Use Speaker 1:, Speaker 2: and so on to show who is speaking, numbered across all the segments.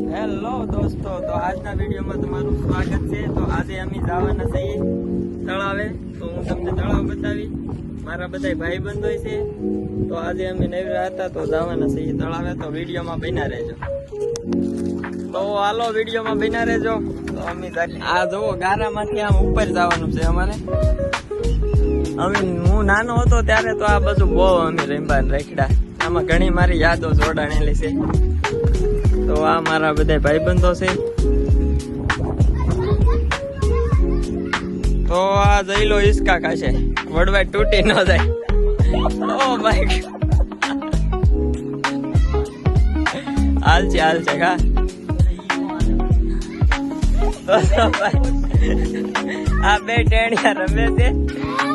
Speaker 1: Hello દોસ્તો, તો આજના વિડીયોમાં તમારું સ્વાગત છે. તો આજે અમે જવાના છીએ તળાવે. તો હું તમને તળાવ બતાવી, મારા બધા ભાઈબંધો છે. તો આજે અમે નવરા હતા તો જવાના છીએ તળાવે. તો વિડીયોમાં બન્યા રહેજો. તો હાલો વિડીયોમાં બન્યા રહેજો. તો અમે આ જુઓ, ગારામાંથી આમ ઉપર જવાનું છે અમારે. હું નાનો હતો ત્યારે તો આ બધું બહુ અમે રમવા રેખડા. આમાં ઘણી મારી યાદો જોડાણેલી છે. તો આ મારા બધા ભાઈબંધો છે. તો આ જઈલો હિસકા ખાશે, વડવાય તૂટી ન જાય. ઓ ભાઈ, હાલ છે કા. આ બે ટેણિયા રમે છે.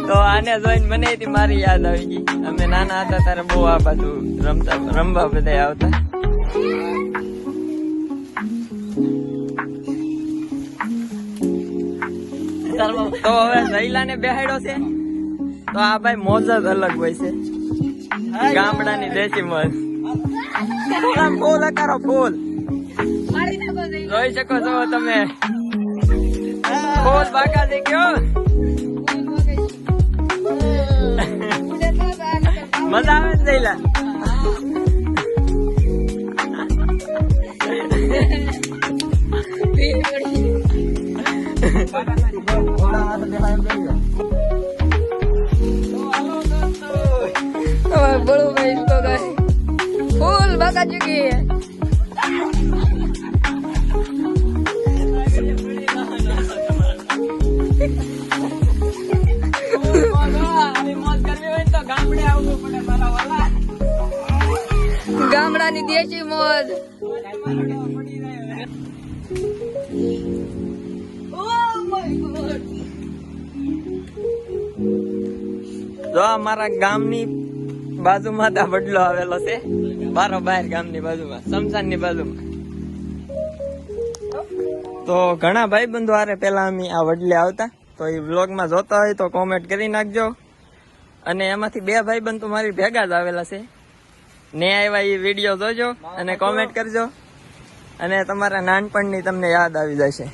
Speaker 1: તો આને જોઈને મને મારી યાદ આવી ગઈ. અમે નાના હતા ત્યારે બહુ આ બાજુ રમવા બધા આવતા. તો હવે જઈલા ને બેહાડ્યો છે. તો આ ભાઈ મોજ જ અલગ હોય છે, ગામડાની દેશી મોજ. ફૂલ કરો, ફૂલ જોઈ શકો છો તમે. ફૂલ બાકા દે ગયો. મજા આવે ને જઈલા?
Speaker 2: बड़ू भाई इसको गए फूल भगा चुकी है. ગામડાની દેશી મોજ.
Speaker 1: જો અમારા ગામની બાજુમાં ત્યાં વડલો આવેલો છે, બારોબાર ગામની બાજુમાં, શમશાનની બાજુમાં. તો ઘણા ભાઈબંધો હારે પેલા અમે આ વડલે આવતા. તો એ વ્લોગમાં જોતા હોય તો કોમેન્ટ કરી નાખજો. અને એમાંથી બે ભાઈબંધ તો મારી ભેગા જ આવેલા છે. ને આવ્યા એ વિડીયો જોજો અને કોમેન્ટ કરજો. અને તમારા નાનપણની તમને યાદ આવી જશે.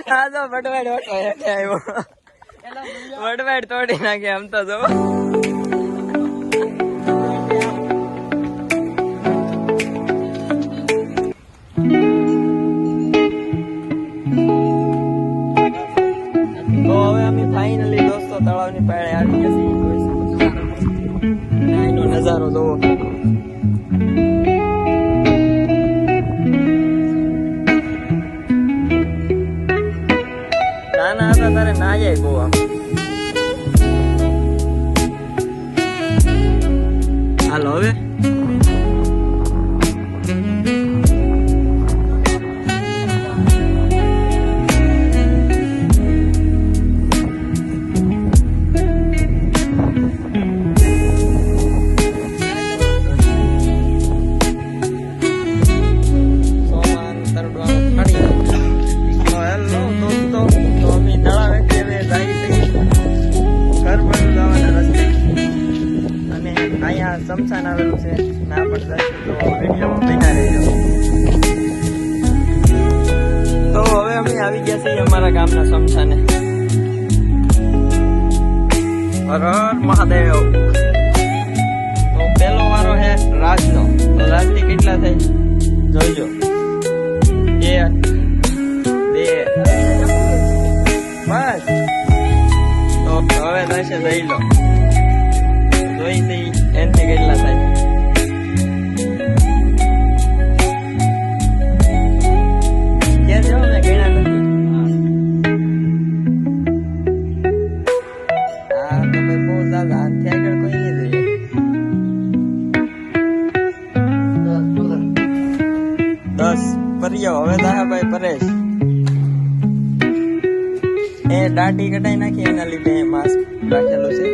Speaker 1: હા તો વડવાડ આવ્યો, વડવાડ તોડી નાખે આમ તો જો. તો હવે અમે ફાઇનલી દોસ્તો તળાવની પાળે આવી ગયા છીએ. એનો નજારો જોવો. નાના હતા તારે ના જાય બહુ આમ. હાલો હવે શમશાન આવેલું છે ના પડતા. તો વિડીયોમાં બન્યા રહેજો. તો હવે અમે આવી ગયા છીએ અમારા ગામના શમશાને. હર હર મહાદેવ. તો પેલો વારો છે રાજનો. તો રાજથી કેટલા થાય જોઈજો. 1 2 બસ. તો હવે થશે જઈ લો. જોઈ એનથી કેટલા થાય. ક્યાં જાવ ને ગણા નથી. હા તો ભાઈ બહુ સારા. આનથી આગળ કોઈ નહીં જોઈએ. 10 પરિયો. હવે દાહા ભાઈ પરેશ એ દાઢી કટાઈ નાખી, એના લીધે માસ્ક રાખેલું છે.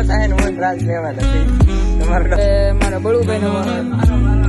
Speaker 1: આવતા હે ને હું રાજ લેવાના છે તમારો
Speaker 2: મારા બળુભાઈ નો